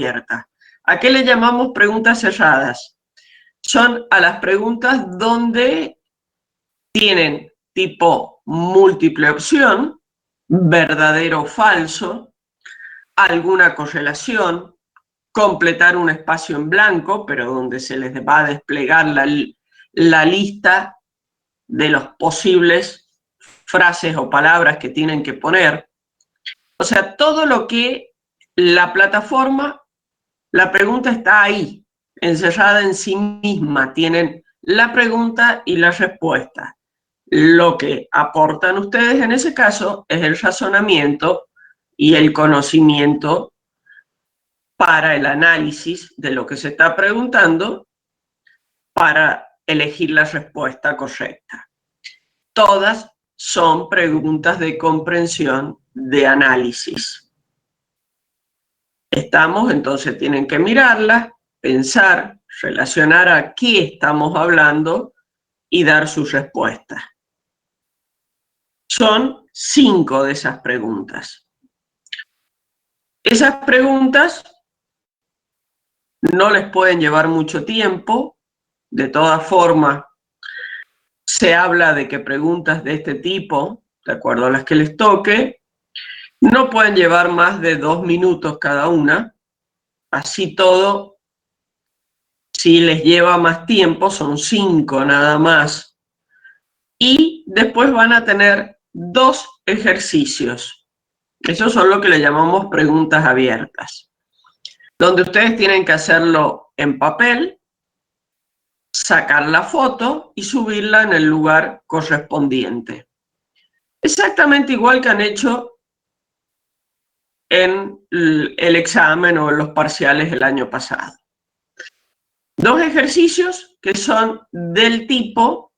abiertas. ¿A qué le llamamos preguntas cerradas? Son a las preguntas donde tienen tipo múltiple opción, verdadero o falso, alguna correlación, completar un espacio en blanco, pero donde se les va a desplegar la lista de los posibles frases o palabras que tienen que poner. O sea, todo lo que la plataforma, la pregunta está ahí, encerrada en sí misma. Tienen la pregunta y la respuesta. Lo que aportan ustedes en ese caso es el razonamiento y el conocimiento para el análisis de lo que se está preguntando para elegir la respuesta correcta. Todas son preguntas de comprensión, de análisis. Estamos, entonces tienen que mirarlas, pensar, relacionar a qué estamos hablando y dar su respuesta. Son 5 de esas preguntas. Esas preguntas no les pueden llevar mucho tiempo. De todas formas, se habla de que preguntas de este tipo, de acuerdo a las que les toque, no pueden llevar más de 2 minutos cada una. Así todo, si les lleva más tiempo, son 5 nada más. Y después van a tener 2 ejercicios. Esos son lo que le llamamos preguntas abiertas, donde ustedes tienen que hacerlo en papel, sacar la foto y subirla en el lugar correspondiente. Exactamente igual que han hecho en el examen o en los parciales el año pasado. 2 ejercicios que son del tipo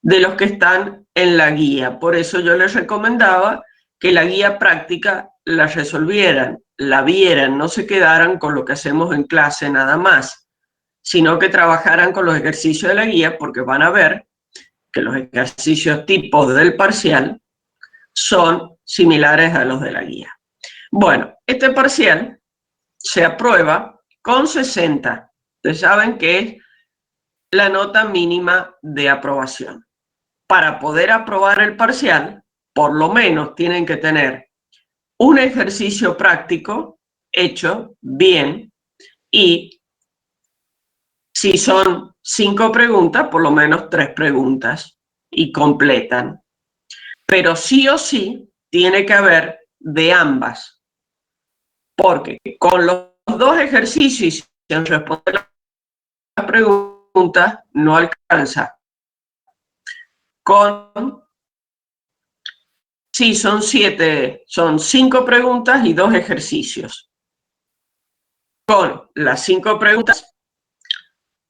de los que están en la guía. Por eso yo les recomendaba que la guía práctica la resolvieran, la vieran, no se quedaran con lo que hacemos en clase nada más, sino que trabajaran con los ejercicios de la guía, porque van a ver que los ejercicios tipos del parcial son similares a los de la guía. Bueno, este parcial se aprueba con 60. Ustedes saben que es la nota mínima de aprobación. Para poder aprobar el parcial, por lo menos tienen que tener un ejercicio práctico hecho bien y si son 5 preguntas, por lo menos 3 preguntas y completan. Pero sí o sí tiene que haber de ambas, porque con los 2 ejercicios sin responder las preguntas no alcanza. Sí, son 5 preguntas y 2 ejercicios. Con las 5 preguntas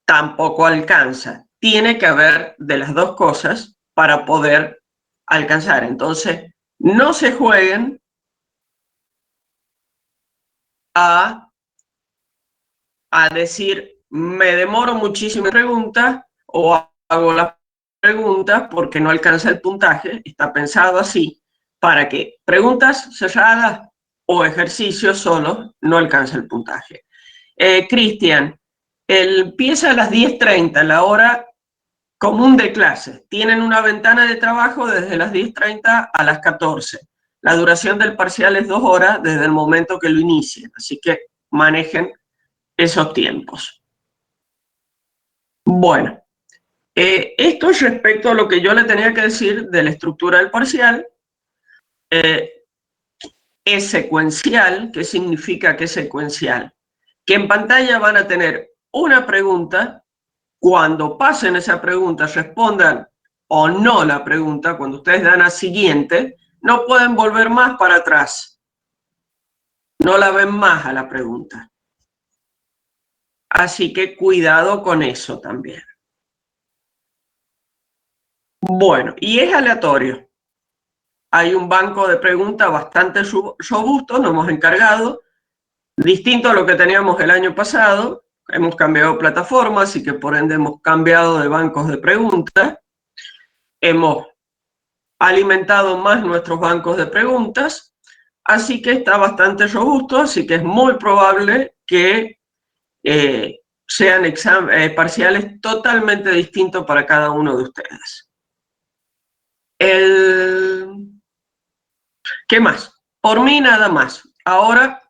tampoco alcanza. Tiene que haber de las 2 cosas para poder alcanzar. Entonces, no se jueguen a decir, me demoro muchísimas preguntas o hago las preguntas porque no alcanza el puntaje. Está pensado así para que preguntas cerradas o ejercicios solos no alcanza el puntaje. Cristian, empieza a las 10:30, la hora común de clase. Tienen una ventana de trabajo desde las 10:30 a las 14. La duración del parcial es 2 horas desde el momento que lo inicien, así que manejen esos tiempos. Bueno, esto es respecto a lo que yo le tenía que decir de la estructura del parcial. Es secuencial. ¿Qué significa que es secuencial? Que en pantalla van a tener una pregunta. Cuando pasen esa pregunta, respondan o no la pregunta. Cuando ustedes dan a siguiente, no pueden volver más para atrás. No la ven más a la pregunta. Así que cuidado con eso también. Bueno, y es aleatorio. Hay un banco de preguntas bastante robusto, nos hemos encargado, distinto a lo que teníamos el año pasado. Hemos cambiado plataformas, así que por ende hemos cambiado de bancos de preguntas. Hemos alimentado más nuestros bancos de preguntas, así que está bastante robusto, así que es muy probable que sean parciales totalmente distintos para cada uno de ustedes. ¿Qué más? Por mí nada más. Ahora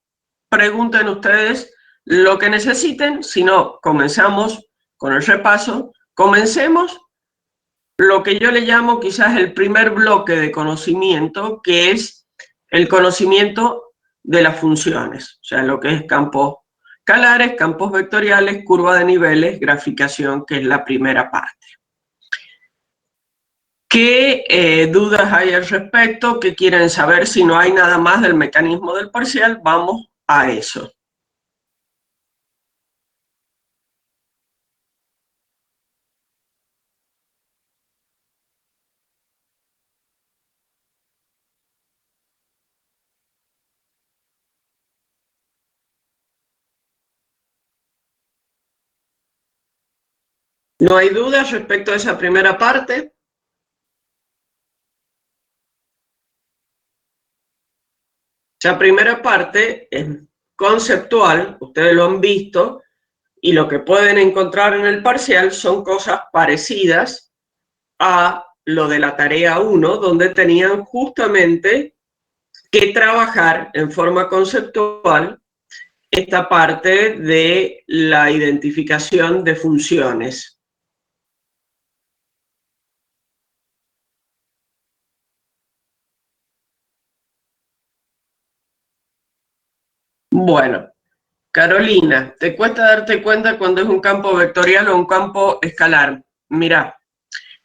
pregunten ustedes lo que necesiten, si no, comenzamos con el repaso. Comencemos lo que yo le llamo quizás el primer bloque de conocimiento, que es el conocimiento de las funciones, o sea, lo que es campos escalares, campos vectoriales, curva de niveles, graficación, que es la primera parte. ¿Qué dudas hay al respecto? ¿Qué quieren saber? Si no hay nada más del mecanismo del parcial, vamos a eso. ¿No hay dudas respecto a esa primera parte? Esa primera parte es conceptual, ustedes lo han visto, y lo que pueden encontrar en el parcial son cosas parecidas a lo de la tarea 1, donde tenían justamente que trabajar en forma conceptual esta parte de la identificación de funciones. Bueno, Carolina, ¿te cuesta darte cuenta cuando es un campo vectorial o un campo escalar? Mira,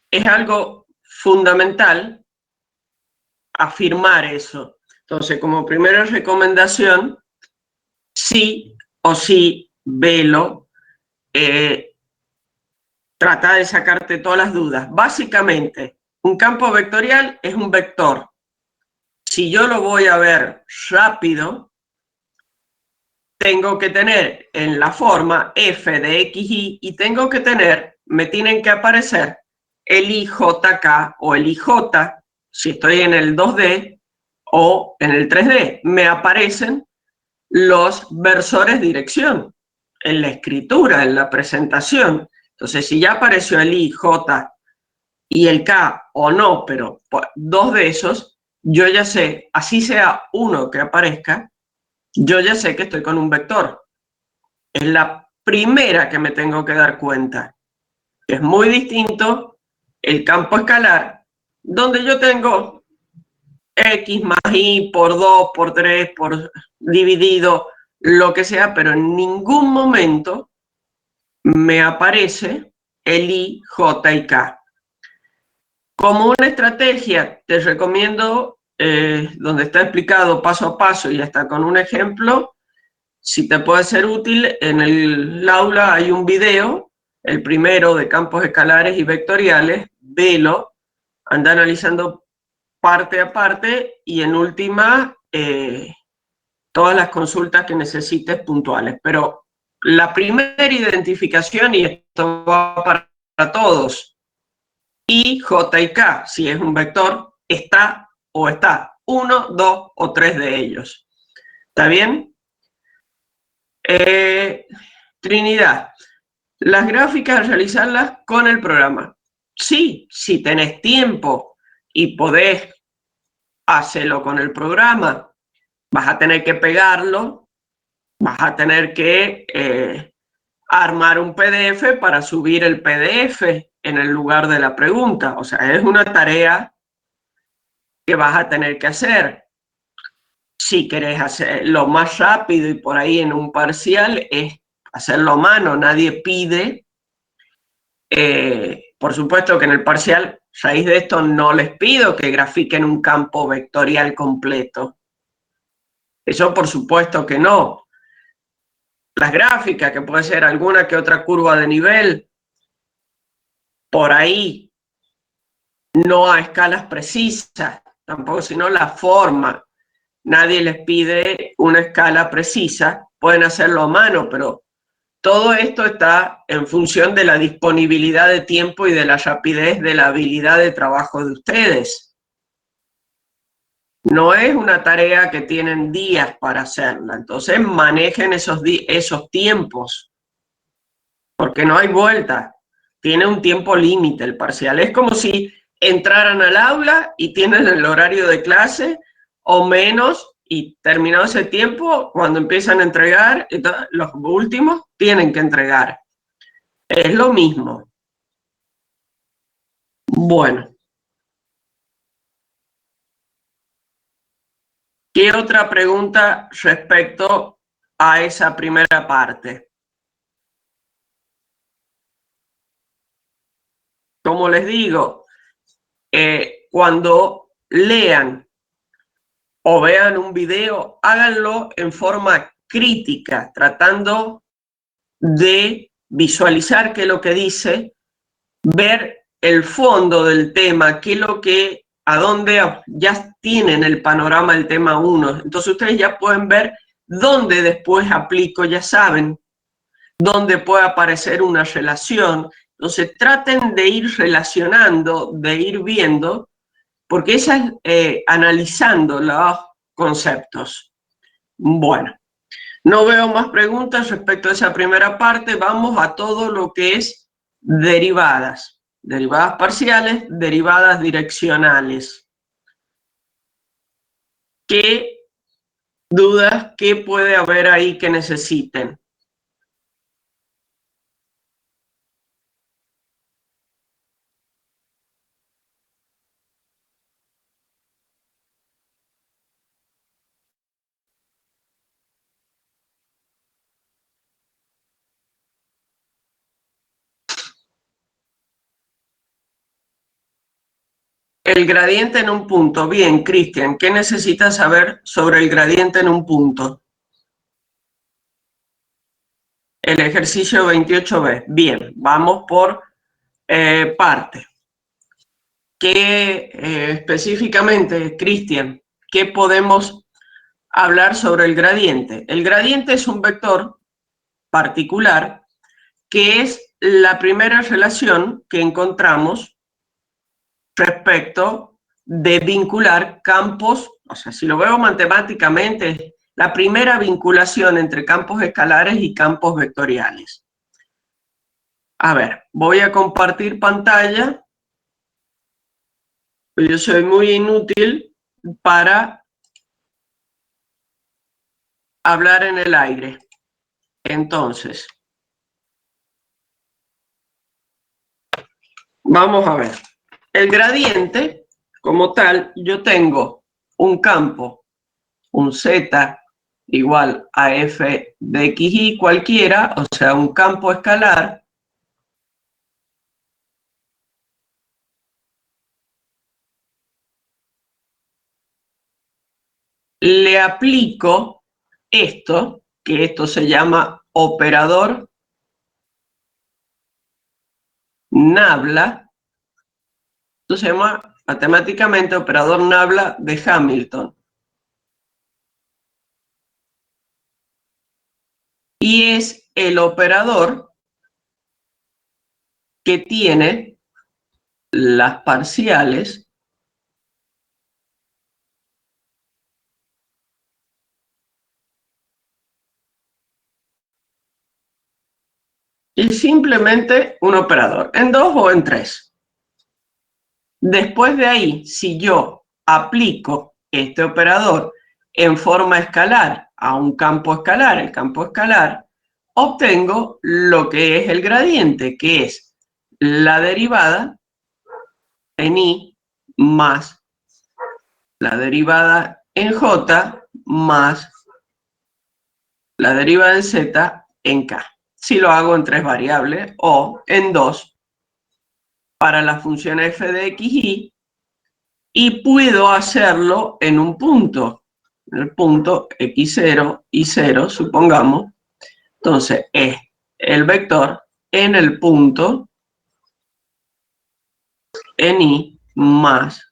es algo fundamental afirmar eso. Entonces, como primera recomendación, sí o sí, velo, trata de sacarte todas las dudas. Básicamente, un campo vectorial es un vector. Si yo lo voy a ver rápido, tengo que tener en la forma f de xy y tengo que tener, me tienen que aparecer el ijk o el ij, si estoy en el 2D o en el 3D. Me aparecen los versores dirección en la escritura, en la presentación. Entonces, si ya apareció el I, J y el K o no, pero dos de esos, yo ya sé, así sea uno que aparezca, yo ya sé que estoy con un vector. Es la primera que me tengo que dar cuenta. Es muy distinto el campo escalar, donde yo tengo X más Y por 2, por 3, por dividido, lo que sea, pero en ningún momento me aparece el I, J y K. Como una estrategia, te recomiendo, donde está explicado paso a paso y hasta con un ejemplo, si te puede ser útil, en el aula hay un video, el primero de campos escalares y vectoriales, velo, anda analizando parte a parte y en última, todas las consultas que necesites puntuales. Pero la primera identificación, y esto va para todos, I, J y K, si es un vector, está o está, uno, dos o tres de ellos. ¿Está bien? Trinidad, las gráficas realizarlas con el programa. Sí, si tenés tiempo y podés hacerlo con el programa, vas a tener que pegarlo, vas a tener que armar un PDF para subir el PDF en el lugar de la pregunta. O sea, es una tarea que vas a tener que hacer. Si querés hacerlo más rápido y por ahí en un parcial, es hacerlo a mano. Nadie pide. Por supuesto que en el parcial, a raíz de esto, no les pido que grafiquen un campo vectorial completo. Eso por supuesto que no. Las gráficas, que puede ser alguna que otra curva de nivel, por ahí, no a escalas precisas, tampoco, sino la forma. Nadie les pide una escala precisa, pueden hacerlo a mano, pero todo esto está en función de la disponibilidad de tiempo y de la rapidez de la habilidad de trabajo de ustedes. No es una tarea que tienen días para hacerla, entonces manejen esos tiempos, porque no hay vuelta, tiene un tiempo límite el parcial. Es como si entraran al aula y tienen el horario de clase o menos, y terminado ese tiempo, cuando empiezan a entregar, los últimos tienen que entregar. Es lo mismo. Bueno, ¿qué otra pregunta respecto a esa primera parte? Como les digo, cuando lean o vean un video, háganlo en forma crítica, tratando de visualizar qué es lo que dice, ver el fondo del tema, qué es lo que, a dónde ya tienen el panorama del tema 1. Entonces ustedes ya pueden ver dónde después aplico, ya saben, dónde puede aparecer una relación. Entonces traten de ir relacionando, de ir viendo, porque esa es analizando los conceptos. Bueno, no veo más preguntas respecto a esa primera parte. Vamos a todo lo que es derivadas. Derivadas parciales, derivadas direccionales. ¿Qué dudas, qué puede haber ahí que necesiten? El gradiente en un punto. Bien, Cristian, ¿qué necesitas saber sobre el gradiente en un punto? El ejercicio 28b. Bien, vamos por parte. ¿Qué específicamente, Cristian, qué podemos hablar sobre el gradiente? El gradiente es un vector particular que es la primera relación que encontramos respecto de vincular campos, o sea, si lo veo matemáticamente, la primera vinculación entre campos escalares y campos vectoriales. A ver, voy a compartir pantalla. Yo soy muy inútil para hablar en el aire. Entonces, vamos a ver. El gradiente, como tal, yo tengo un campo, un z igual a f de xy cualquiera, o sea, un campo escalar, le aplico esto, que esto se llama operador Nabla, esto se llama matemáticamente operador Nabla de Hamilton. Y es el operador que tiene las parciales y simplemente un operador, en 2 o en 3. Después de ahí, si yo aplico este operador en forma escalar a un campo escalar, el campo escalar, obtengo lo que es el gradiente, que es la derivada en y más la derivada en j más la derivada en z en k. Si lo hago en 3 variables o en 2 para la función f de xy, y puedo hacerlo en un punto, en el punto x0 y 0, supongamos. Entonces es el vector en el punto en y más.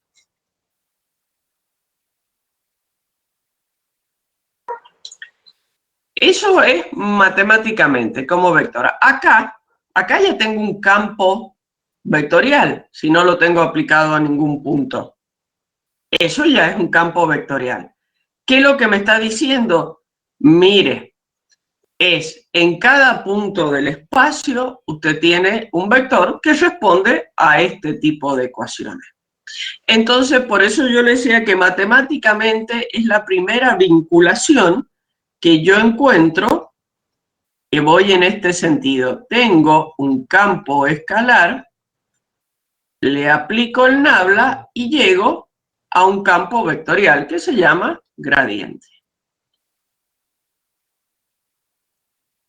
Eso es matemáticamente como vector. Acá ya tengo un campo vectorial, si no lo tengo aplicado a ningún punto. Eso ya es un campo vectorial. ¿Qué es lo que me está diciendo? Mire, en cada punto del espacio usted tiene un vector que responde a este tipo de ecuaciones. Entonces, por eso yo le decía que matemáticamente es la primera vinculación que yo encuentro, que voy en este sentido. Tengo un campo escalar, le aplico el nabla y llego a un campo vectorial que se llama gradiente.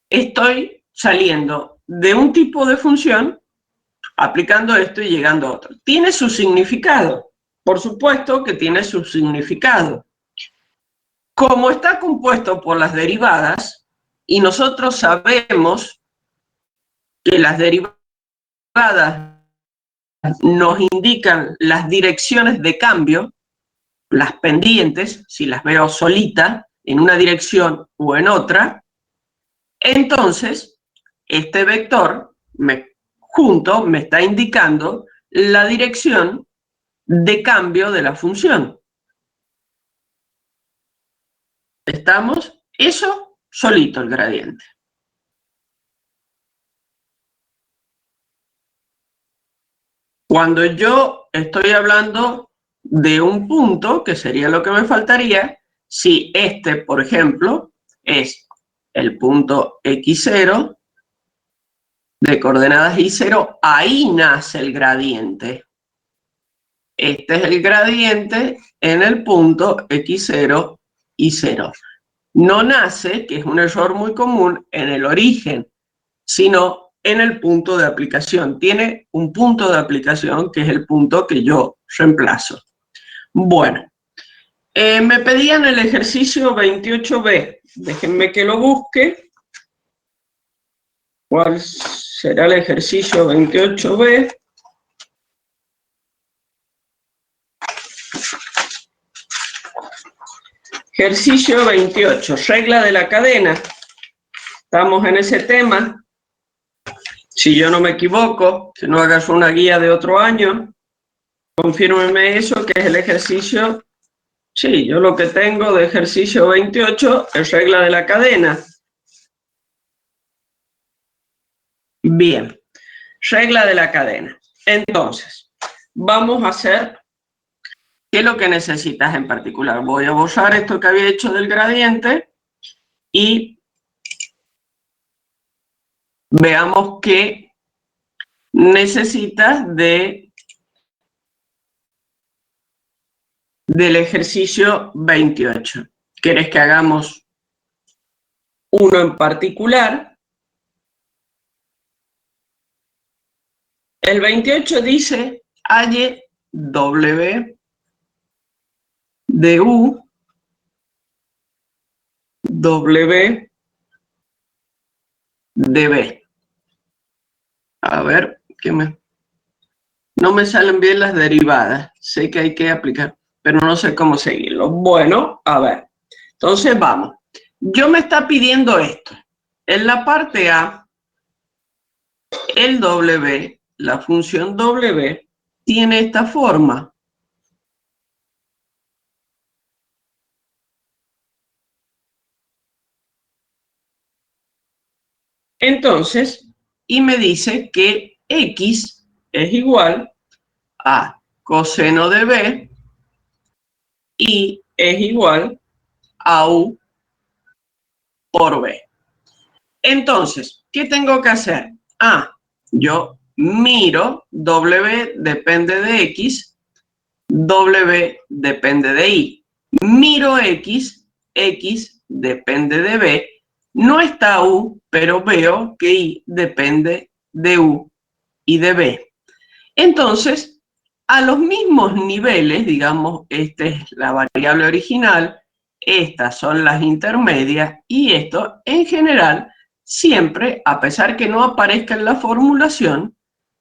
Estoy saliendo de un tipo de función, aplicando esto y llegando a otro. ¿Tiene su significado? Por supuesto que tiene su significado. Como está compuesto por las derivadas, y nosotros sabemos que las derivadas nos indican las direcciones de cambio, las pendientes, si las veo solitas, en una dirección o en otra, entonces este vector junto me está indicando la dirección de cambio de la función. ¿Estamos? Eso solito el gradiente. Cuando yo estoy hablando de un punto, que sería lo que me faltaría, si este, por ejemplo, es el punto x0 de coordenadas y0, ahí nace el gradiente. Este es el gradiente en el punto x0 y 0. No nace, que es un error muy común, en el origen, sino en el punto de aplicación. Tiene un punto de aplicación que es el punto que yo reemplazo. Bueno, me pedían el ejercicio 28b. Déjenme que lo busque. ¿Cuál será el ejercicio 28b? Ejercicio 28, regla de la cadena. Estamos en ese tema. Si yo no me equivoco, si no hagas una guía de otro año, confírmeme eso, que es el ejercicio. Sí, yo lo que tengo de ejercicio 28 es regla de la cadena. Bien, regla de la cadena. Entonces, vamos a hacer, ¿qué es lo que necesitas en particular? Voy a borrar esto que había hecho del gradiente y veamos qué necesitas del ejercicio 28. ¿Quieres que hagamos uno en particular? El 28 dice, halle W de U, W de B. A ver, no me salen bien las derivadas. Sé que hay que aplicar, pero no sé cómo seguirlo. Bueno, a ver. Entonces vamos. Yo me está pidiendo esto. En la parte A, el W, la función W, tiene esta forma. Entonces, y me dice que X es igual a coseno de B y es igual a U por B. Entonces, ¿qué tengo que hacer? Yo miro, W depende de X, W depende de Y. Miro X, X depende de B. No está U, pero veo que Y depende de U y de B. Entonces, a los mismos niveles, digamos, esta es la variable original, estas son las intermedias y esto, en general, siempre, a pesar que no aparezca en la formulación,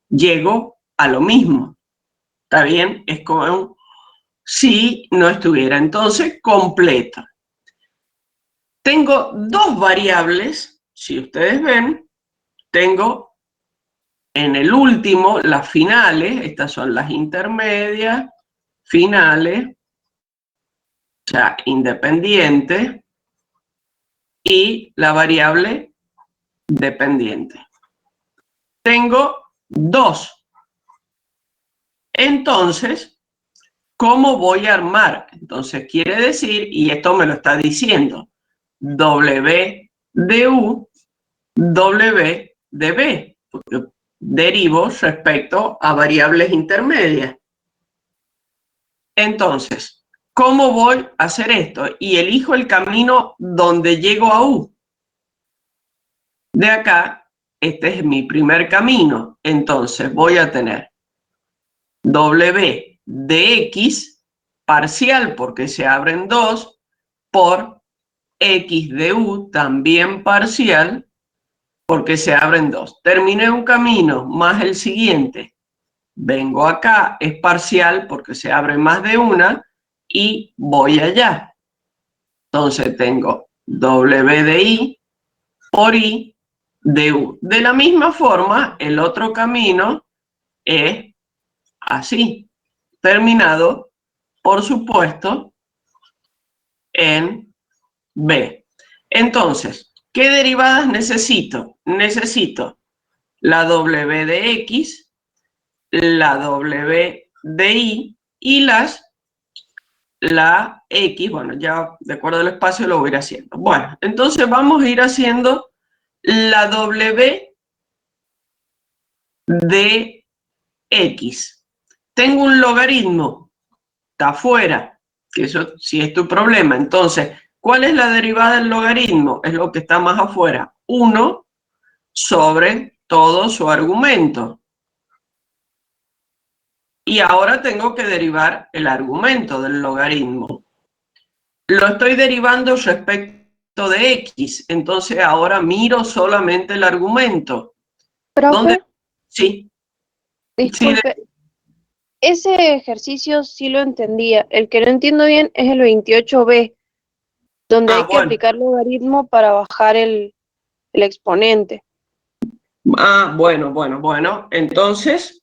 llego a lo mismo. ¿Está bien? Es como si no estuviera. Entonces, completo. Tengo dos variables, si ustedes ven, tengo en el último las finales, estas son las intermedias, finales, sea, independiente, y la variable dependiente. Tengo 2. Entonces, ¿cómo voy a armar? Entonces, quiere decir, y esto me lo está diciendo, W de U, W de B, porque derivo respecto a variables intermedias. Entonces, ¿cómo voy a hacer esto? Y elijo el camino donde llego a U. De acá, este es mi primer camino. Entonces, voy a tener W de X parcial, porque se abren 2, por X de U también parcial, porque se abren 2. Terminé un camino más el siguiente. Vengo acá, es parcial porque se abre más de una y voy allá. Entonces tengo W de I por I de U. De la misma forma, el otro camino es así, terminado, por supuesto, en B. Entonces, ¿qué derivadas necesito? Necesito la W de X, la W de Y y la X, bueno, ya de acuerdo al espacio lo voy a ir haciendo. Bueno, entonces vamos a ir haciendo la W de X. Tengo un logaritmo, está afuera, que eso sí es tu problema. Entonces, ¿cuál es la derivada del logaritmo? Es lo que está más afuera. 1 sobre todo su argumento. Y ahora tengo que derivar el argumento del logaritmo. Lo estoy derivando respecto de X, entonces ahora miro solamente el argumento. ¿Dónde? Profe, Sí, sí. disculpe, ese ejercicio sí lo entendía. El que no entiendo bien es el 28b, donde hay que Bueno. aplicar logaritmo para bajar el exponente. Bueno. Entonces,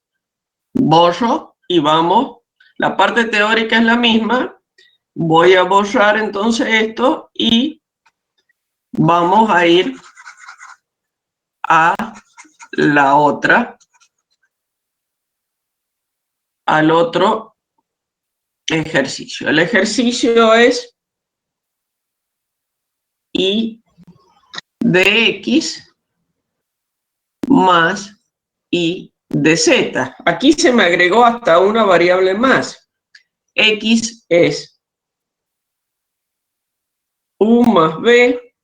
borro y vamos. La parte teórica es la misma. Voy a borrar entonces esto y vamos a ir a la otra, al otro ejercicio. El ejercicio es y de X más y de Z. Aquí se me agregó hasta una variable más. X es U más B,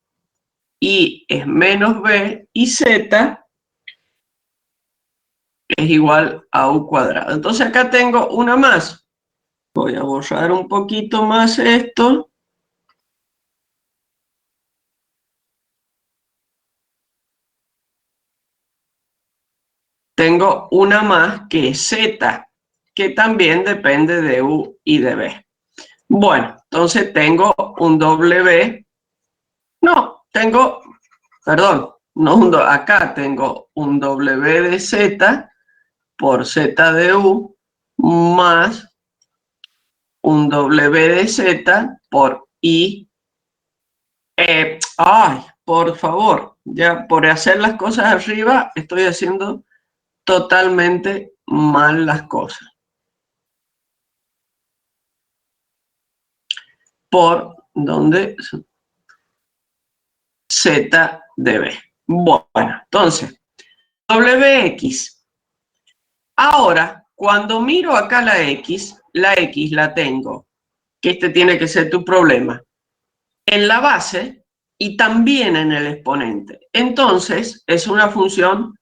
Y es menos B y Z es igual a U cuadrado. Entonces acá tengo una más. Voy a borrar un poquito más esto. Tengo una más que es Z, que también depende de U y de B. Bueno, entonces tengo un W. No, tengo, perdón, no un acá tengo un W de Z por Z de U más un W de Z por I. Ay, por favor, ya por hacer las cosas arriba estoy haciendo totalmente mal las cosas. Por donde Z de B. Bueno, entonces, WX. Ahora, cuando miro acá la X la tengo, que este tiene que ser tu problema, en la base y también en el exponente. Entonces, es una función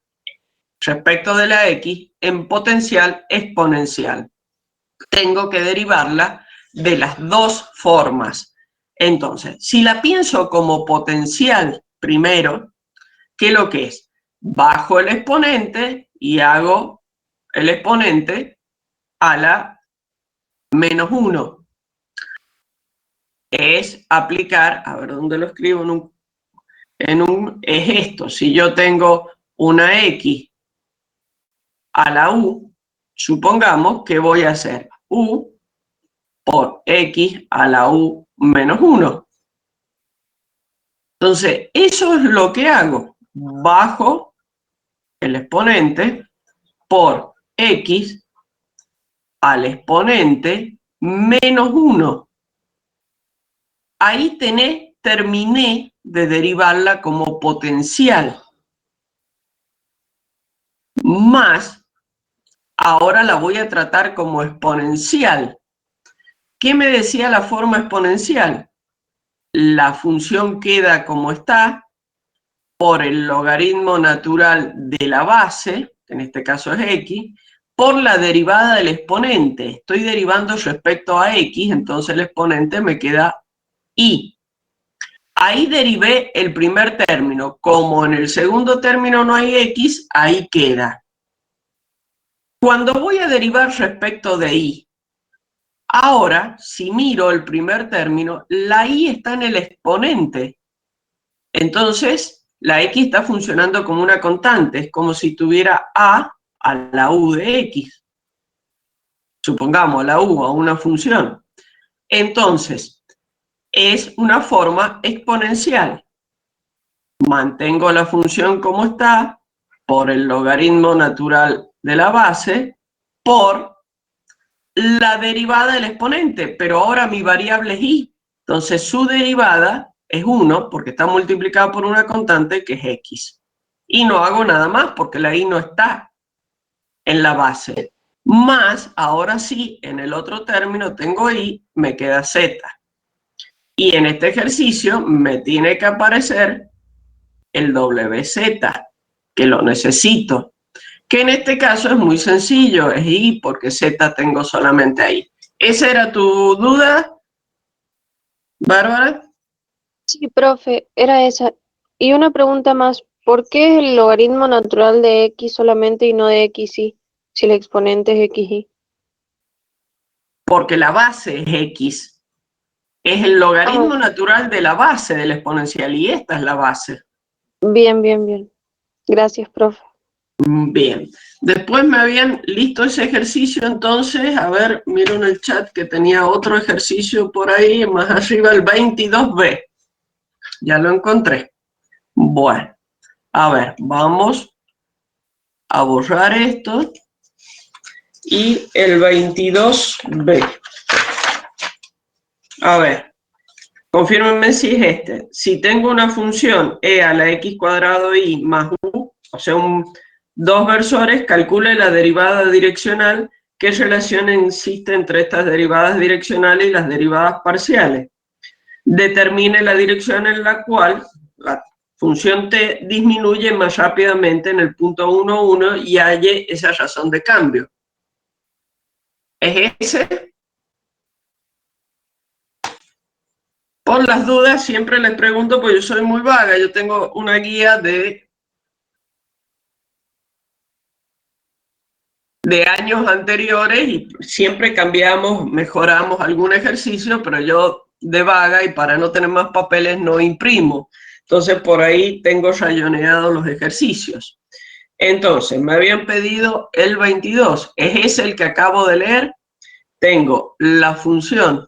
respecto de la X en potencial exponencial. Tengo que derivarla de las dos formas. Entonces, si la pienso como potencial primero, ¿qué es lo que es? Bajo el exponente y hago el exponente a la menos 1. Es aplicar, a ver dónde lo escribo, es esto. Si yo tengo una X a la U, supongamos que voy a hacer U por X a la U menos 1. Entonces, eso es lo que hago. Bajo el exponente por x al exponente menos 1. Ahí terminé de derivarla como potencial. Más, ahora la voy a tratar como exponencial. ¿Qué me decía la forma exponencial? La función queda como está por el logaritmo natural de la base, que en este caso es x, por la derivada del exponente. Estoy derivando respecto a x, entonces el exponente me queda y. Ahí derivé el primer término. Como en el segundo término no hay x, ahí queda. Cuando voy a derivar respecto de y, ahora, si miro el primer término, la y está en el exponente. Entonces, la x está funcionando como una constante. Es como si tuviera a la u de x. Supongamos, a la u, a una función. Entonces, es una forma exponencial. Mantengo la función como está por el logaritmo natural de la base por la derivada del exponente, pero ahora mi variable es y. Entonces su derivada es 1 porque está multiplicada por una constante que es x. Y no hago nada más porque la y no está en la base. Más, ahora sí, en el otro término tengo y, me queda z. Y en este ejercicio me tiene que aparecer el WZ, que lo necesito. Que en este caso es muy sencillo, es y porque z tengo solamente ahí. ¿Esa era tu duda, Bárbara? Sí, profe, era esa. Y una pregunta más, ¿por qué es el logaritmo natural de x solamente y no de xy, si el exponente es xy? Porque la base es x. Es el logaritmo natural de la base del exponencial y esta es la base. Bien, bien, bien. Gracias, profe. Bien. Después me habían listo ese ejercicio, entonces, a ver, miro en el chat que tenía otro ejercicio por ahí, más arriba, el 22b. Ya lo encontré. Bueno, a ver, vamos a borrar esto. Y el 22b. A ver, confírmenme si es este. Si tengo una función e a la x cuadrado y más u, o sea, dos versores, calcule la derivada direccional. ¿Qué relación existe entre estas derivadas direccionales y las derivadas parciales? Determine la dirección en la cual la función t disminuye más rápidamente en el punto 1, 1 y halle esa razón de cambio. ¿Es ese? Por las dudas siempre les pregunto, pues yo soy muy vaga, yo tengo una guía de años anteriores y siempre cambiamos, mejoramos algún ejercicio, pero yo de vaga y para no tener más papeles no imprimo. Entonces por ahí tengo rayoneados los ejercicios. Entonces me habían pedido el 22, es ese el que acabo de leer. Tengo la función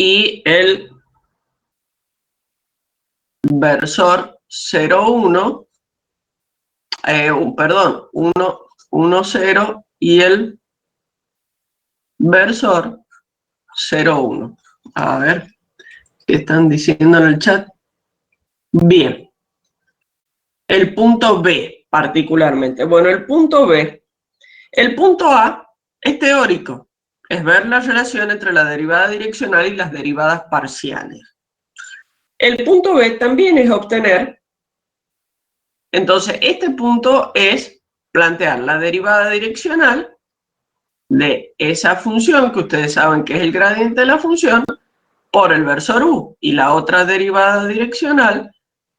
y el versor 0,1, perdón, 1, 0 y el versor 0,1. A ver, ¿qué están diciendo en el chat? Bien. El punto B, particularmente. Bueno, el punto B. El punto A es teórico. Es ver la relación entre la derivada direccional y las derivadas parciales. El punto B también es obtener. Entonces, este punto es plantear la derivada direccional de esa función, que ustedes saben que es el gradiente de la función, por el versor u. Y la otra derivada direccional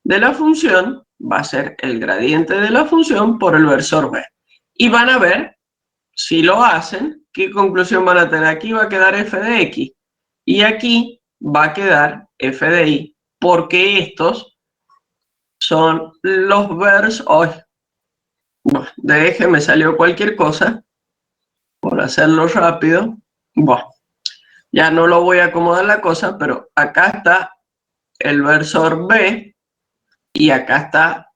de la función va a ser el gradiente de la función por el versor b. Y van a ver, si lo hacen, qué conclusión van a tener. Aquí va a quedar f de x y aquí va a quedar f de y, porque estos son los versores. Bueno, de eje me salió cualquier cosa, por hacerlo rápido. Bueno, ya no lo voy a acomodar la cosa, pero acá está el versor B y acá está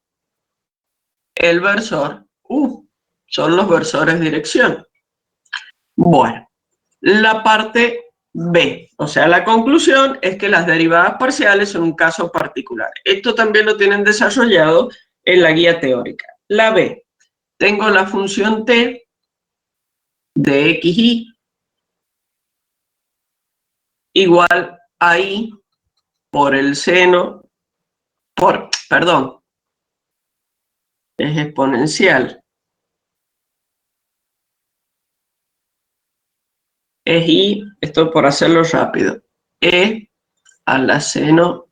el versor U. Son los versores dirección. Bueno, la parte B, o sea, la conclusión es que las derivadas parciales son un caso particular. Esto también lo tienen desarrollado en la guía teórica. La B, tengo la función t de xy igual a y por el seno, perdón, es exponencial. Es y, esto por hacerlo rápido, e a la seno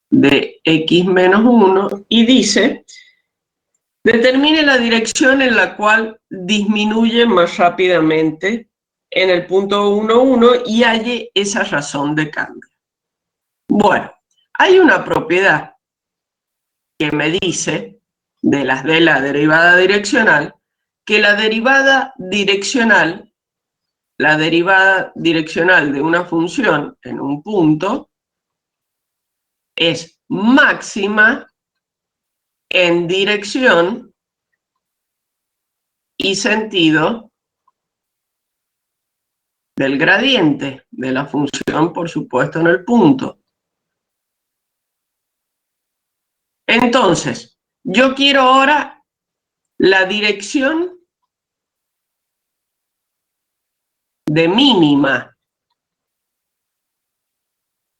de x menos 1 y dice, determine la dirección en la cual disminuye más rápidamente en el punto 1, 1 y halle esa razón de cambio. Bueno, hay una propiedad que me dice, de las de la derivada direccional, que la derivada direccional de una función en un punto es máxima en dirección y sentido del gradiente de la función, por supuesto, en el punto. Entonces, yo quiero ahora la dirección de mínima.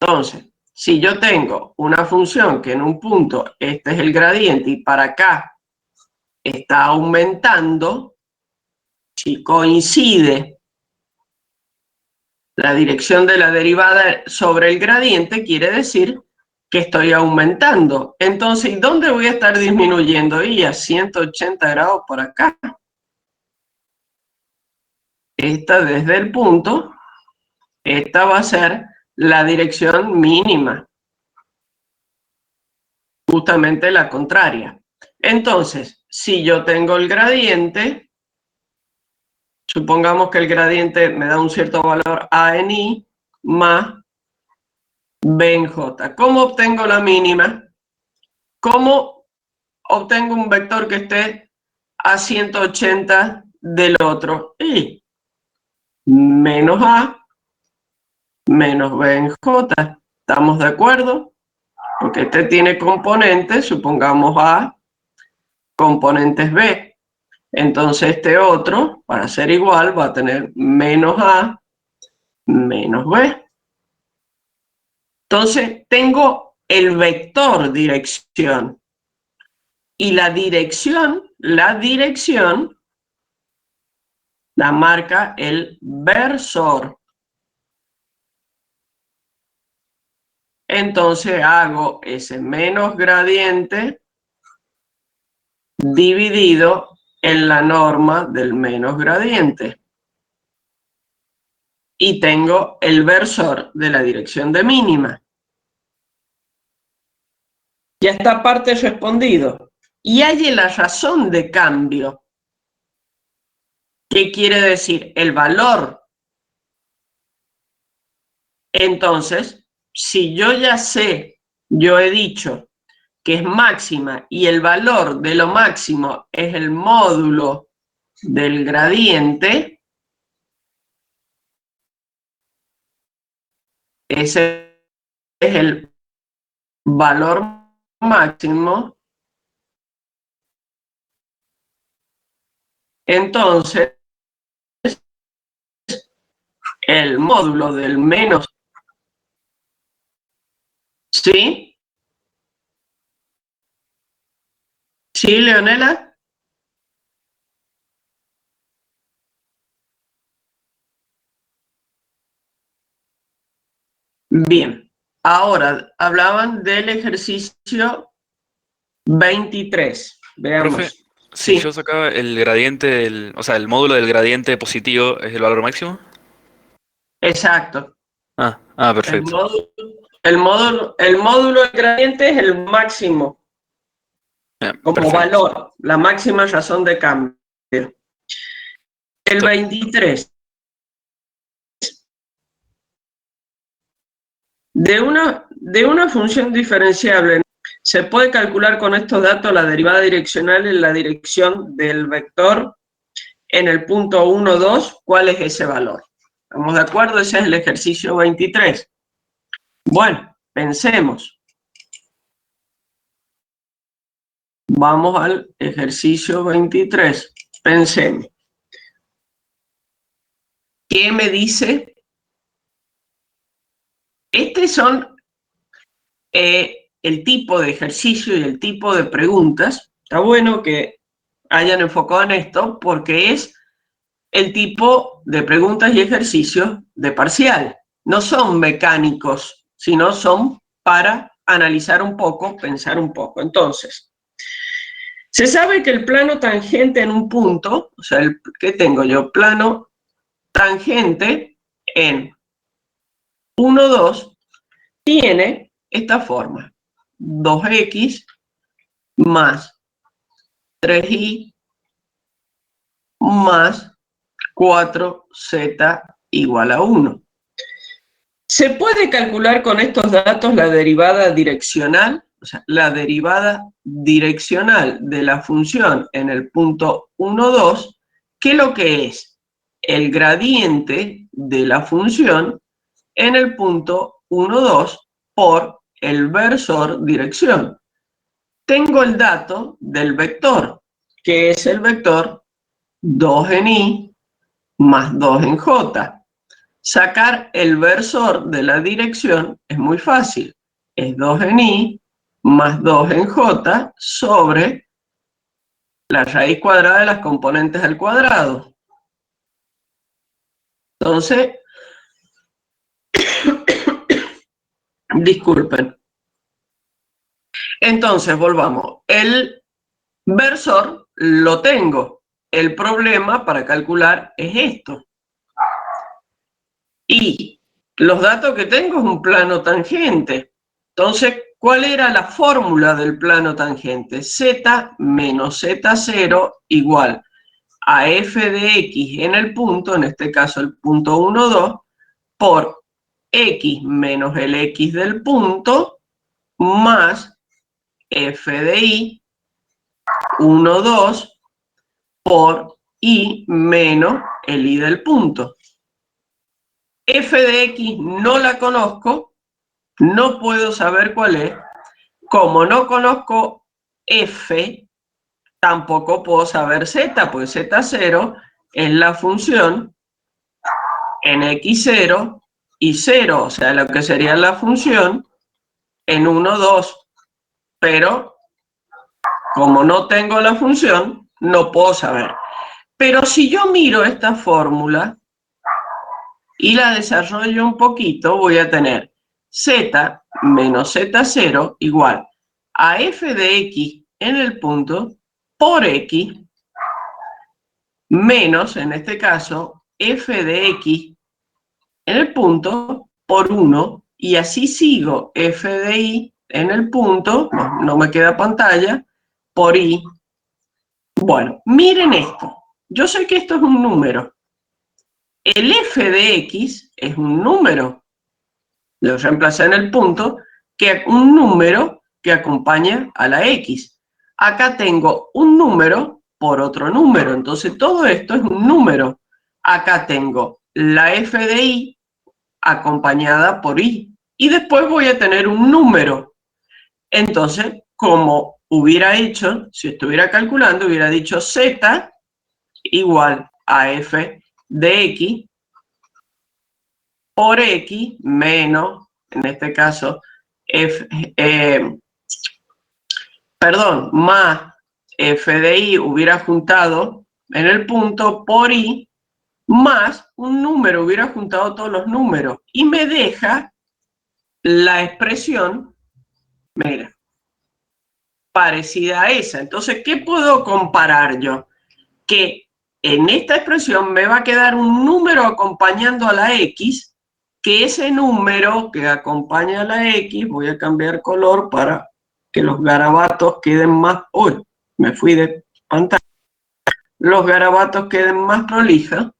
Entonces, si yo tengo una función que en un punto este es el gradiente y para acá está aumentando, si coincide la dirección de la derivada sobre el gradiente, quiere decir que estoy aumentando. Entonces, ¿dónde voy a estar disminuyendo? Y a 180 grados por acá. Esta desde el punto, esta va a ser la dirección mínima. Justamente la contraria. Entonces, si yo tengo el gradiente, supongamos que el gradiente me da un cierto valor a en i más b en j. ¿Cómo obtengo la mínima? ¿Cómo obtengo un vector que esté a 180 del otro? Y menos a menos b en j. ¿Estamos de acuerdo? Porque este tiene componentes, supongamos a componentes b. Entonces este otro, para ser igual, va a tener menos a menos b. Entonces tengo el vector dirección. Y la dirección la marca el versor. Entonces hago ese menos gradiente dividido en la norma del menos gradiente. Y tengo el versor de la dirección de mínima. Ya esta parte respondido. Y hay la razón de cambio. ¿Qué quiere decir? El valor. Entonces, si yo ya sé, yo he dicho que es máxima y el valor de lo máximo es el módulo del gradiente, ese es el valor máximo. Entonces, el módulo del menos, ¿sí? ¿Sí, Leonela? Bien. Ahora, hablaban del ejercicio 23. Veamos. Profe, si yo sacaba el gradiente, o sea, el módulo del gradiente positivo, ¿es el valor máximo? Exacto. Ah, El perfecto. módulo, El módulo del gradiente es el máximo como Perfecto. valor, la máxima razón de cambio. El 23. De una función diferenciable se puede calcular con estos datos la derivada direccional en la dirección del vector en el punto 1, 2. ¿Cuál es ese valor? ¿Estamos de acuerdo? Ese es el ejercicio 23. Bueno, pensemos. Vamos al ejercicio 23. Pensemos. ¿Qué me dice? Estos son el tipo de ejercicio y el tipo de preguntas. Está bueno que hayan enfocado en esto porque es el tipo de preguntas y ejercicios de parcial. No son mecánicos, sino son para analizar un poco, pensar un poco. Entonces, se sabe que el plano tangente en un punto, o sea, ¿qué tengo yo? Plano tangente en 1, 2, tiene esta forma. 2x más 3y más 4z igual a 1. ¿Se puede calcular con estos datos la derivada direccional? O sea, la derivada direccional de la función en el punto 1, 2, ¿qué es lo que es? El gradiente de la función en el punto 1, 2 por el versor dirección. Tengo el dato del vector, que es el vector 2 en y más 2 en j. Sacar el versor de la dirección es muy fácil. Es 2 en y más 2 en j sobre la raíz cuadrada de las componentes al cuadrado. Entonces, disculpen. Entonces, volvamos. El versor lo tengo. El problema para calcular es esto. Y los datos que tengo es un plano tangente. Entonces, ¿cuál era la fórmula del plano tangente? Z menos Z0 igual a f de x en el punto, en este caso el punto 1, 2, por x menos el x del punto más f de y 1, 2 por y menos el y del punto. F de x no la conozco, no puedo saber cuál es. Como no conozco f, tampoco puedo saber z, pues z0 es la función en x0 y 0, o sea, lo que sería la función en 1, 2. Pero como no tengo la función, no puedo saber. Pero si yo miro esta fórmula y la desarrollo un poquito, voy a tener z menos z0 igual a f de x en el punto por x menos, en este caso, f de x en el punto por 1, y así sigo f de y en el punto, no me queda pantalla, por y. Bueno, miren esto. Yo sé que esto es un número. El f de x es un número. Lo reemplacé en el punto, que un número que acompaña a la x. Acá tengo un número por otro número, entonces todo esto es un número. Acá tengo la f de y acompañada por y. Y después voy a tener un número. Entonces, como hubiera hecho, si estuviera calculando, hubiera dicho z igual a f de x por x menos, en este caso, más f de y hubiera juntado en el punto por y, más un número, hubiera juntado todos los números, y me deja la expresión, mira, parecida a esa. Entonces, ¿qué puedo comparar yo? Que en esta expresión me va a quedar un número acompañando a la x, que ese número que acompaña a la X, voy a cambiar color para que los garabatos queden más, uy, me fui de pantalla, los garabatos queden más prolijas,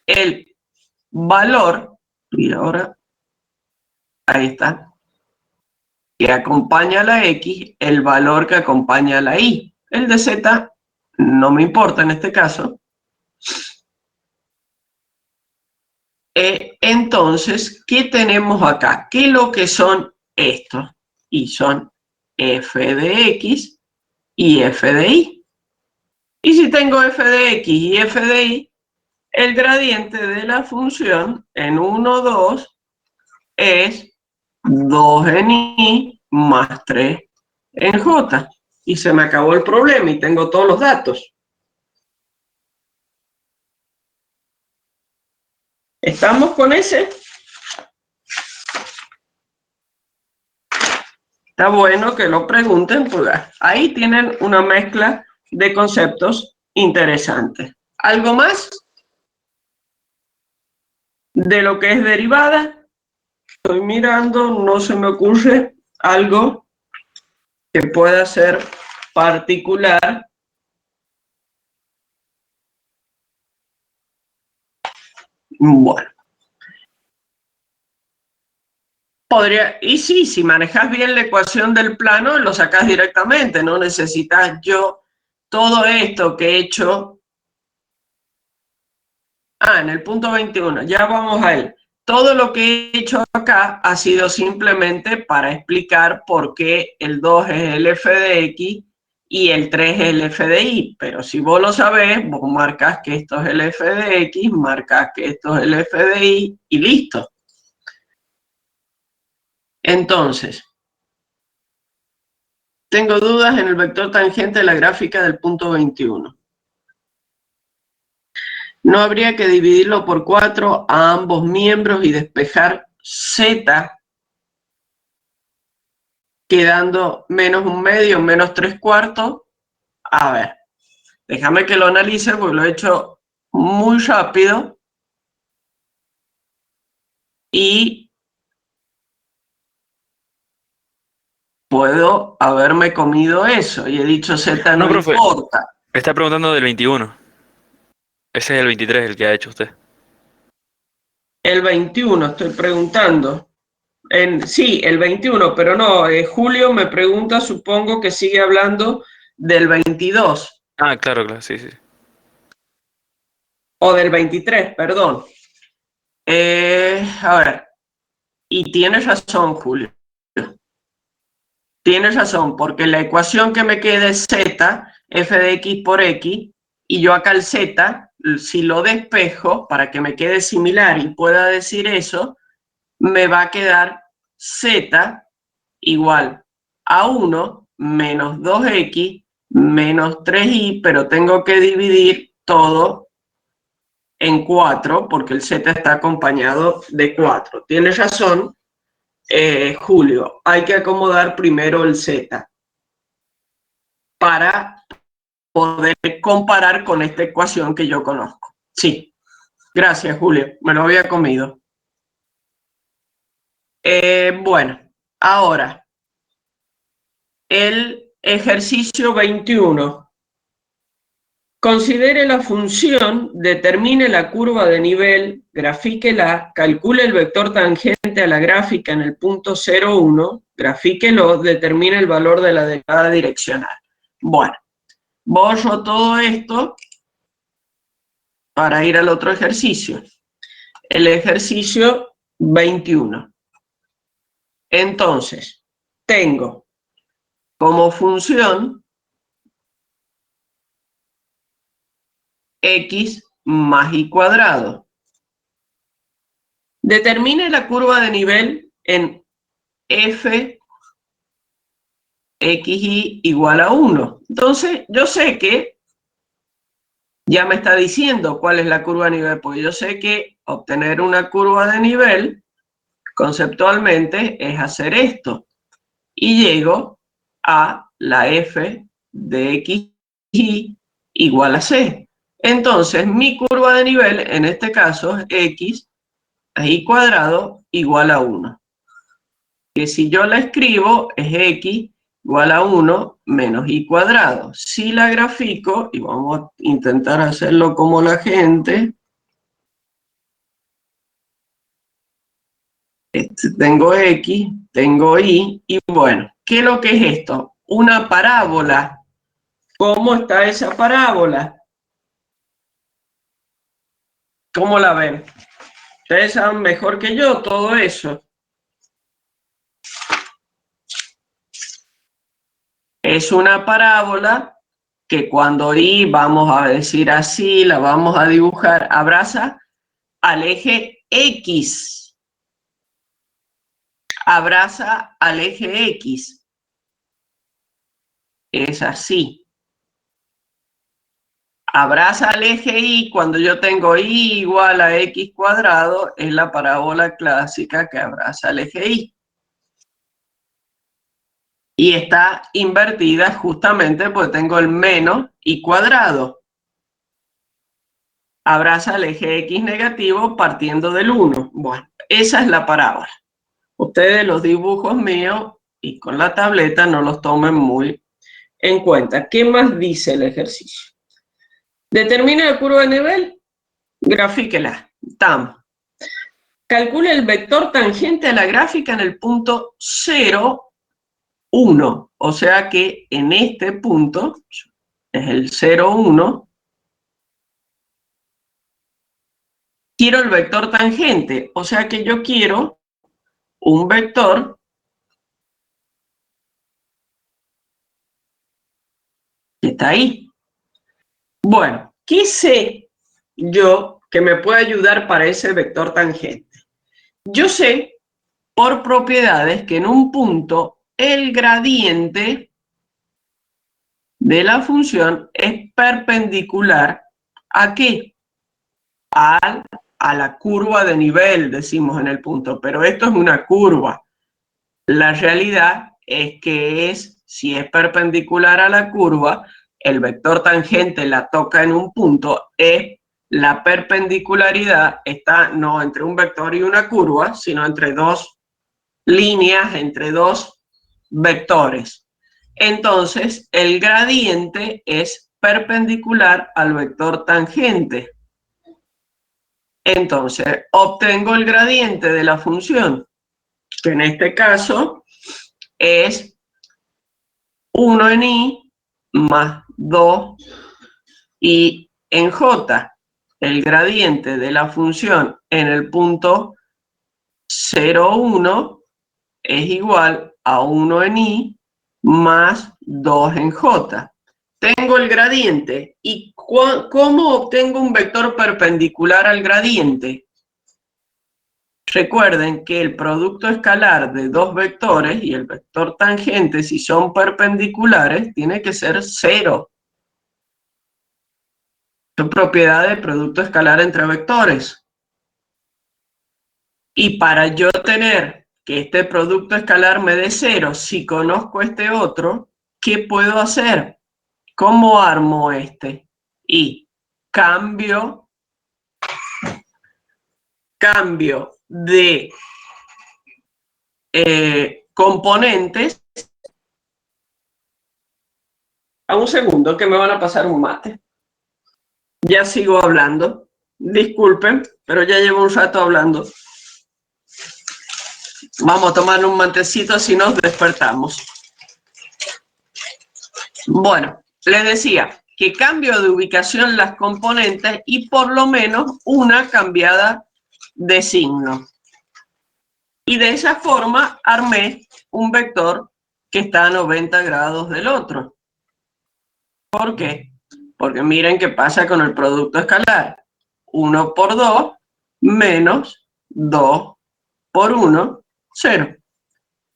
el valor, y ahora, ahí está, que acompaña a la X, el valor que acompaña a la Y. El de Z no me importa en este caso. Entonces, ¿qué tenemos acá? ¿Qué es lo que son estos? Y son f de x y f de y. Y si tengo f de x y f de y, el gradiente de la función en 1, 2 es 2 en y más 3 en j. Y se me acabó el problema y tengo todos los datos. ¿Estamos con ese? Está bueno que lo pregunten, pues ahí tienen una mezcla de conceptos interesantes. ¿Algo más de lo que es derivada? Estoy mirando, no se me ocurre algo que pueda ser particular. Bueno. Podría, y sí, si manejas bien la ecuación del plano, lo sacas directamente, no necesitas yo todo esto que he hecho. En el punto 21, ya vamos a él. Todo lo que he hecho acá ha sido simplemente para explicar por qué el 2 es el f de x y el 3 es el f de y. Pero si vos lo sabés, vos marcas que esto es el f de x, marcas que esto es el f de y listo. Entonces, tengo dudas en el vector tangente de la gráfica del punto 21. No habría que dividirlo por 4 a ambos miembros y despejar z, quedando menos un medio, menos 3/4. A ver, déjame que lo analice porque lo he hecho muy rápido. Y puedo haberme comido eso. Y he dicho z no profe, importa. está preguntando del 21. Ese es el 23 el que ha hecho usted. El 21 estoy preguntando. Sí, el 21, pero no. Julio me pregunta, supongo que sigue hablando del 22. Claro, claro, sí, sí. O del 23, perdón. A ver, y tienes razón, Julio. Tienes razón, porque la ecuación que me queda es z, f de x por x, y yo acá el z, si lo despejo para que me quede similar y pueda decir eso, me va a quedar z igual a 1 menos 2x menos 3y, pero tengo que dividir todo en 4 porque el z está acompañado de 4. Tienes razón, Julio, hay que acomodar primero el z para poder comparar con esta ecuación que yo conozco. Sí, gracias, Julio, me lo había comido. Bueno, ahora, el ejercicio 21. Considere la función, determine la curva de nivel, grafíquela, calcule el vector tangente a la gráfica en el punto 0,1, grafíquelo, determine el valor de la derivada direccional. Bueno, borro todo esto para ir al otro ejercicio. El ejercicio 21. Entonces, tengo como función x más y cuadrado. Determine la curva de nivel en f xy igual a 1. Entonces, yo sé que ya me está diciendo cuál es la curva de nivel, porque yo sé que obtener una curva de nivel conceptualmente es hacer esto. Y llego a la f de xy igual a c. Entonces, mi curva de nivel, en este caso, es x, y cuadrado igual a 1. Que si yo la escribo es x igual a 1 menos y cuadrado. Si la grafico, y vamos a intentar hacerlo como la gente, tengo x, tengo y bueno, ¿qué es lo que es esto? Una parábola. ¿Cómo está esa parábola? ¿Cómo la ven? Ustedes saben mejor que yo todo eso. Es una parábola que cuando y vamos a decir así, la vamos a dibujar, abraza al eje X. Abraza al eje X. Es así. Abraza al eje Y cuando yo tengo Y igual a X cuadrado, es la parábola clásica que abraza al eje Y. Y está invertida justamente porque tengo el menos Y cuadrado. Abraza el eje X negativo partiendo del 1. Bueno, esa es la parábola. Ustedes los dibujos míos y con la tableta no los tomen muy en cuenta. ¿Qué más dice el ejercicio? Determine la curva de nivel, grafíquela. Estamos. Calcule el vector tangente a la gráfica en el punto 0, 1. O sea que en este punto, es el 0, 1, quiero el vector tangente. O sea que yo quiero un vector que está ahí. Bueno, ¿qué sé yo que me puede ayudar para ese vector tangente? Yo sé por propiedades que en un punto el gradiente de la función es perpendicular ¿a qué? A la curva de nivel, decimos en el punto, pero esto es una curva. La realidad es que si es perpendicular a la curva, el vector tangente la toca en un punto, la perpendicularidad está no entre un vector y una curva, sino entre dos líneas, entre dos vectores. Entonces, el gradiente es perpendicular al vector tangente. Entonces, obtengo el gradiente de la función, que en este caso es 1 en y más 2 y en j. El gradiente de la función en el punto 0, 1 es igual a 1 en y más 2 en j. Tengo el gradiente. ¿Y cómo obtengo un vector perpendicular al gradiente? Recuerden que el producto escalar de dos vectores y el vector tangente, si son perpendiculares, tiene que ser 0. Es propiedad del producto escalar entre vectores. Y para yo tener que este producto escalar me dé 0, si conozco este otro, ¿qué puedo hacer? ¿Cómo armo este? Y cambio de componentes. A un segundo que me van a pasar un mate. Ya sigo hablando. Disculpen, pero ya llevo un rato hablando. Vamos a tomar un matecito si nos despertamos. Bueno, les decía que cambio de ubicación las componentes y por lo menos una cambiada de signo. Y de esa forma armé un vector que está a 90 grados del otro. ¿Por qué? Porque miren qué pasa con el producto escalar. 1 por 2 menos 2 por 1, 0.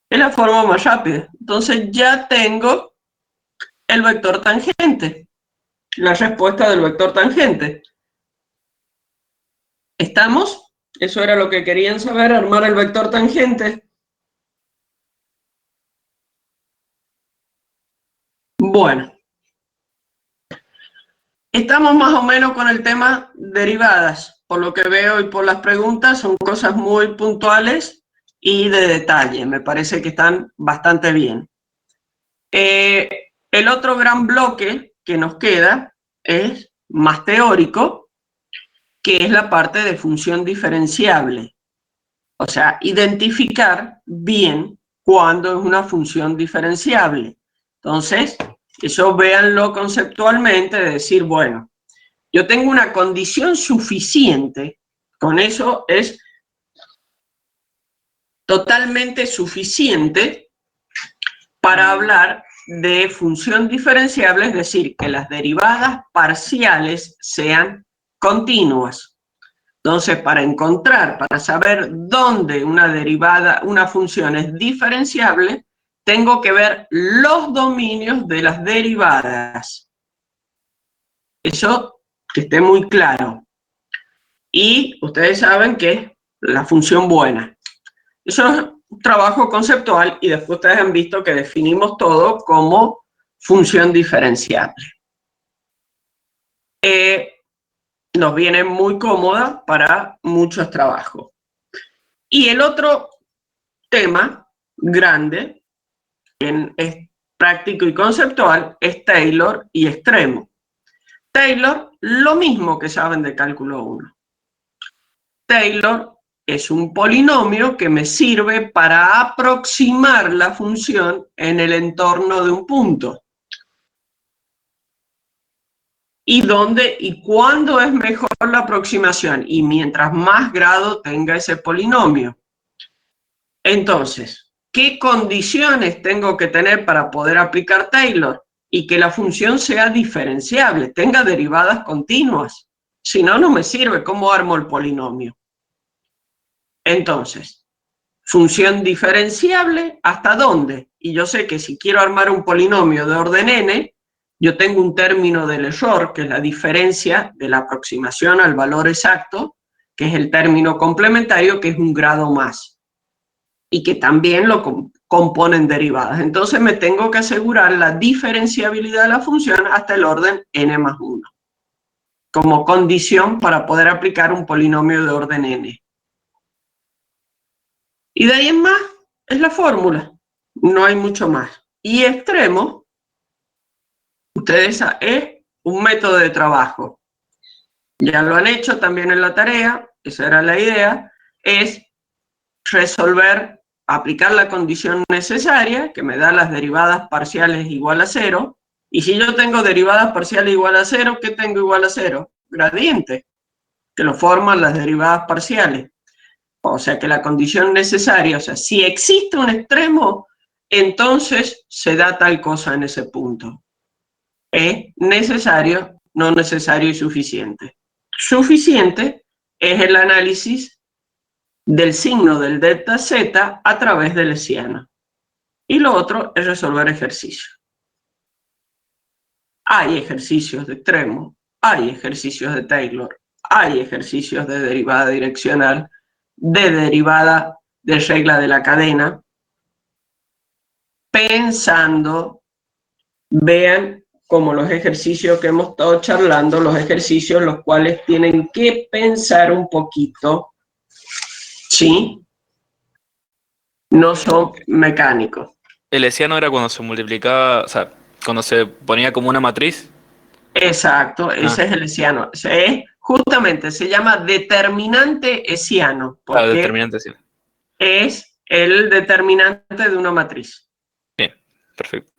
Es la forma más rápida. Entonces ya tengo el vector tangente. La respuesta del vector tangente. ¿Estamos? Eso era lo que querían saber, armar el vector tangente. Bueno. Estamos más o menos con el tema derivadas. por lo que veo y por las preguntas, son cosas muy puntuales y de detalle. Me parece que están bastante bien. El otro gran bloque que nos queda es más teórico, que es la parte de función diferenciable. O sea, identificar bien cuándo es una función diferenciable. Entonces, eso véanlo conceptualmente, de decir, bueno, yo tengo una condición suficiente, con eso es totalmente suficiente para hablar de función diferenciable, es decir, que las derivadas parciales sean continuas. Entonces, para saber dónde una función es diferenciable, tengo que ver los dominios de las derivadas. Eso que esté muy claro. Y ustedes saben que es la función buena. Eso es un trabajo conceptual y después ustedes han visto que definimos todo como función diferenciable. Nos viene muy cómoda para muchos trabajos. Y el otro tema grande, que es práctico y conceptual, es Taylor y extremo. Taylor, lo mismo que saben de cálculo 1. Taylor es un polinomio que me sirve para aproximar la función en el entorno de un punto. ¿Y dónde y cuándo es mejor la aproximación? Y mientras más grado tenga ese polinomio. Entonces, ¿qué condiciones tengo que tener para poder aplicar Taylor? Y que la función sea diferenciable, tenga derivadas continuas. Si no, no me sirve. ¿Cómo armo el polinomio? Entonces, función diferenciable, ¿hasta dónde? Y yo sé que si quiero armar un polinomio de orden n, yo tengo un término del error, que es la diferencia de la aproximación al valor exacto, que es el término complementario, que es un grado más, y que también lo componen derivadas. Entonces me tengo que asegurar la diferenciabilidad de la función hasta el orden n más 1, como condición para poder aplicar un polinomio de orden n. Y de ahí en más es la fórmula, no hay mucho más. Y extremo, ustedes es un método de trabajo. Ya lo han hecho también en la tarea, esa era la idea, es resolver, aplicar la condición necesaria, que me da las derivadas parciales igual a 0, y si yo tengo derivadas parciales igual a 0, ¿qué tengo igual a 0? Gradiente, que lo forman las derivadas parciales. O sea que la condición necesaria, o sea, si existe un extremo, entonces se da tal cosa en ese punto. Es necesario, no necesario y suficiente. Suficiente es el análisis del signo del delta z a través del hessiano. Y lo otro es resolver ejercicios. Hay ejercicios de extremo, hay ejercicios de Taylor, hay ejercicios de derivada direccional, de derivada de regla de la cadena. Pensando, vean como los ejercicios que hemos estado charlando, los ejercicios los cuales tienen que pensar un poquito, ¿sí? No son mecánicos. El hessiano era cuando se multiplicaba, o sea, cuando se ponía como una matriz. Exacto, ese es el hessiano. Justamente se llama determinante hessiano, Claro, porque determinante, sí. es el determinante de una matriz. Bien, perfecto.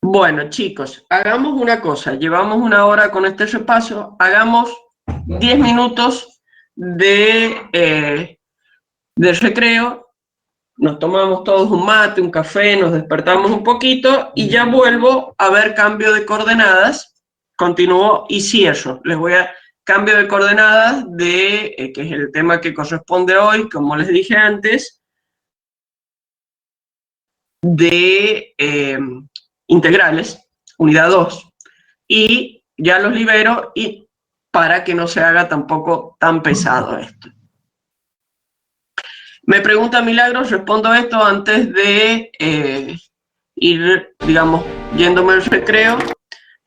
Bueno, chicos, hagamos una cosa. Llevamos 1 hora con este repaso. Hagamos 10 minutos de recreo. Nos tomamos todos un mate, un café, nos despertamos un poquito y ya vuelvo a ver cambio de coordenadas. Continúo y cierro. Les voy a cambio de coordenadas que es el tema que corresponde hoy, como les dije antes, de integrales, unidad 2, y ya los libero y para que no se haga tampoco tan pesado esto. Me pregunta Milagros, respondo esto antes de ir, digamos, yéndome al recreo.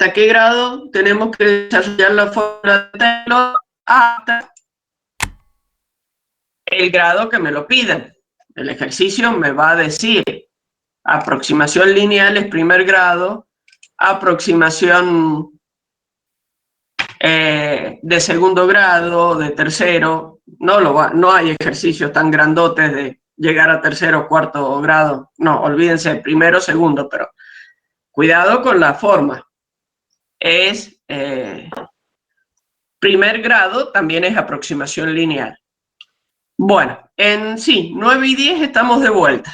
¿Hasta qué grado tenemos que desarrollar la fórmula de Taylor? Hasta el grado que me lo pidan. El ejercicio me va a decir aproximación lineal es primer grado, aproximación de segundo grado, de tercero. No hay ejercicios tan grandotes de llegar a tercero o cuarto grado. No, olvídense, primero, segundo, pero cuidado con la forma. Es primer grado, también es aproximación lineal. Bueno, en sí, 9 y 10 estamos de vuelta.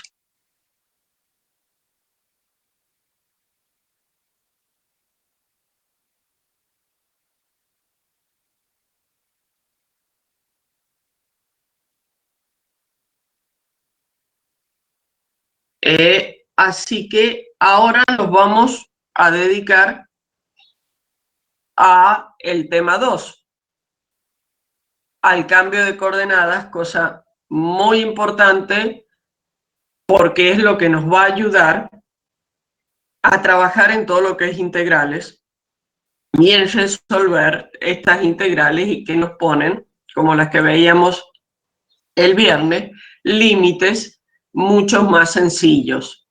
Así que ahora nos vamos a dedicar a el tema 2, al cambio de coordenadas, cosa muy importante porque es lo que nos va a ayudar a trabajar en todo lo que es integrales y en resolver estas integrales y que nos ponen, como las que veíamos el viernes, límites mucho más sencillos.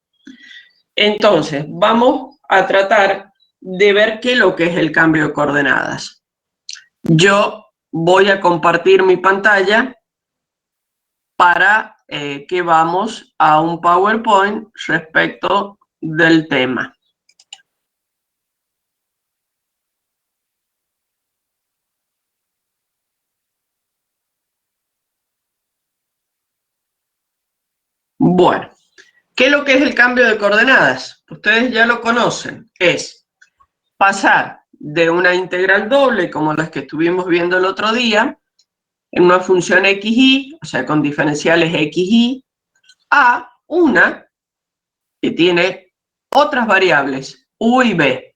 Entonces, vamos a tratar de ver qué es lo que es el cambio de coordenadas. Yo voy a compartir mi pantalla para que vamos a un PowerPoint respecto del tema. Bueno, ¿qué es lo que es el cambio de coordenadas? Ustedes ya lo conocen. Es pasar de una integral doble, como las que estuvimos viendo el otro día, en una función xy, o sea, con diferenciales xy, a una que tiene otras variables, u y b.